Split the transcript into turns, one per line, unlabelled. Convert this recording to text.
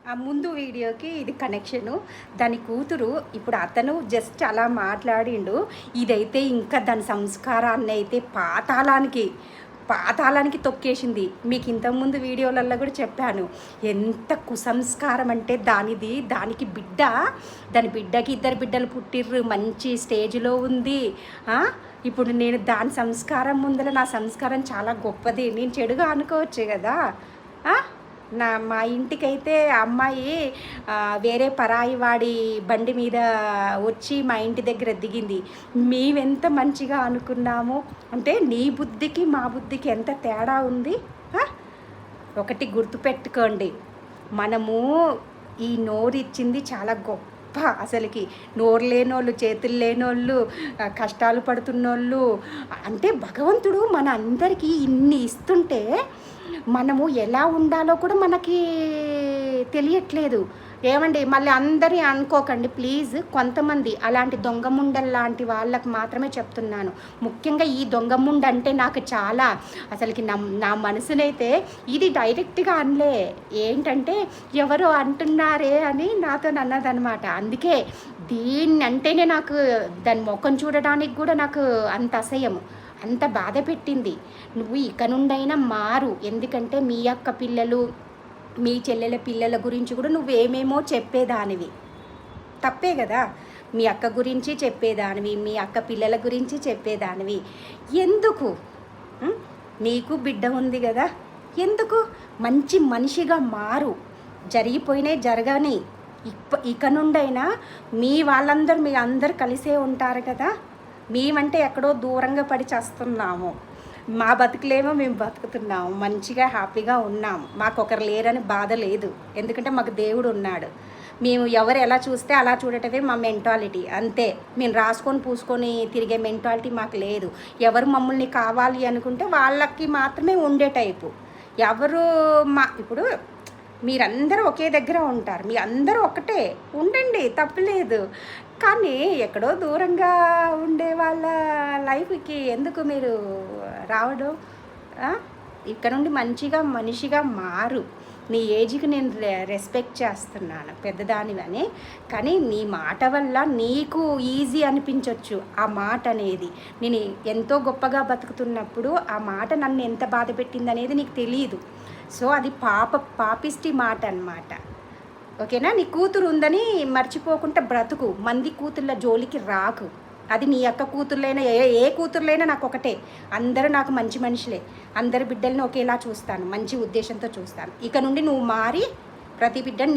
ఆ ముందు వీడియోకి ఇది కనెక్షను. దాని కూతురు ఇప్పుడు అతను జస్ట్ అలా మాట్లాడిండు. ఇదైతే ఇంకా దాని సంస్కారాన్ని అయితే పాతాళానికి తొక్కేసింది. మీకు ఇంతకుముందు వీడియోలలో కూడా చెప్పాను. ఎంత కుసంస్కారం అంటే దానికి దాని బిడ్డకి 2 బిడ్డలు పుట్టిర్రు, మంచి స్టేజ్లో ఉంది. ఇప్పుడు నేను దాని సంస్కారం ముందర నా సంస్కారం చాలా గొప్పది, నేను చెడుగా అనుకోవచ్చు కదా. మా ఇంటికైతే అమ్మాయి వేరే పరాయి వాడి బండి మీద వచ్చి మా ఇంటి దగ్గర దిగింది. మేమెంత మంచిగా అనుకున్నాము అంటే నీ బుద్ధికి మా బుద్ధికి ఎంత తేడా ఉంది. ఒకటి గుర్తుపెట్టుకోండి, మనము ఈ నోరు ఇచ్చింది చాలా గొప్ప. అసలుకి నోరు లేనోళ్ళు, చేతులు లేనోళ్ళు, కష్టాలు పడుతున్నోళ్ళు అంటే భగవంతుడు మన అందరికీ ఇన్ని ఇస్తుంటే మనము ఎలా ఉండాలో కూడా మనకి తెలియట్లేదు. ఏమండి, మళ్ళీ అందరి అనుకోకండి ప్లీజ్. కొంతమంది అలాంటి దొంగముండల్ లాంటి వాళ్ళకు మాత్రమే చెప్తున్నాను. ముఖ్యంగా ఈ దొంగముండ అంటే నాకు చాలా అసలుకి నా మనసునైతే ఇది డైరెక్ట్గా అనలే, ఏంటంటే ఎవరో అంటున్నారే అని నాతో అన్నదనమాట. అందుకే దీన్ని అంటేనే నాకు దాని ముఖం చూడడానికి కూడా నాకు అంత అసహ్యం, అంత బాధ పెట్టింది. నువ్వు ఇక నుండైనా మారు. ఎందుకంటే మీ అక్క పిల్లలు, మీ చెల్లెల పిల్లల గురించి కూడా నువ్వేమేమో చెప్పేదానివి, తప్పే కదా. మీ అక్క గురించి చెప్పేదానివి, మీ అక్క పిల్లల గురించి చెప్పేదానివి. ఎందుకు? నీకు బిడ్డ ఉంది కదా, ఎందుకు? మంచి మనిషిగా మారు. జరిగిపోయినాయి జరగని. ఇక నుండైనా మీ అందరూ కలిసే ఉంటారు కదా. మేమంటే ఎక్కడో దూరంగా పడి చేస్తున్నాము, మా బతుకులేమో మేము బతుకుతున్నాము, మంచిగా హ్యాపీగా ఉన్నాము. మాకు ఒకరు లేరని బాధ లేదు, ఎందుకంటే మాకు దేవుడు ఉన్నాడు. మేము ఎవరు ఎలా చూస్తే అలా చూడటమే మా మెంటాలిటీ, అంతే. మేము రాసుకొని పూసుకొని తిరిగే మెంటాలిటీ మాకు లేదు. ఎవరు మమ్మల్ని కావాలి అనుకుంటే వాళ్ళకి మాత్రమే ఉండే టైపు. ఎవరు ఇప్పుడు మీరందరూ ఒకే దగ్గర ఉంటారు, మీ అందరూ ఒకటే ఉండండి, తప్పులేదు. కానీ ఎక్కడో దూరంగా ఉండే వాళ్ళ లైఫ్కి ఎందుకు మీరు రావడం? ఇక్కడ నుండి మంచిగా మనిషిగా మారు. నీ ఏజ్కి నేను రెస్పెక్ట్ చేస్తున్నాను, పెద్దదానివని. కానీ నీ మాట వల్ల నీకు ఈజీ అనిపించవచ్చు ఆ మాట అనేది. నేను ఎంతో గొప్పగా బతుకుతున్నప్పుడు ఆ మాట నన్ను ఎంత బాధ పెట్టింది అనేది నీకు తెలియదు. సో అది పాపిష్టి మాట అన్నమాట, ఓకేనా. నీ కూతురు ఉందని మర్చిపోకుండా బ్రతుకు, మంది కూతుర్ల జోలికి రాకు. అది నీ అక్క కూతుర్లైనా ఏ కూతుర్లైనా నాకు ఒకటే. అందరూ నాకు మంచి మనుషులే, అందరి బిడ్డల్ని ఒకేలా చూస్తాను, మంచి ఉద్దేశంతో చూస్తాను. ఇక నుండి నువ్వు మారి ప్రతి బిడ్డని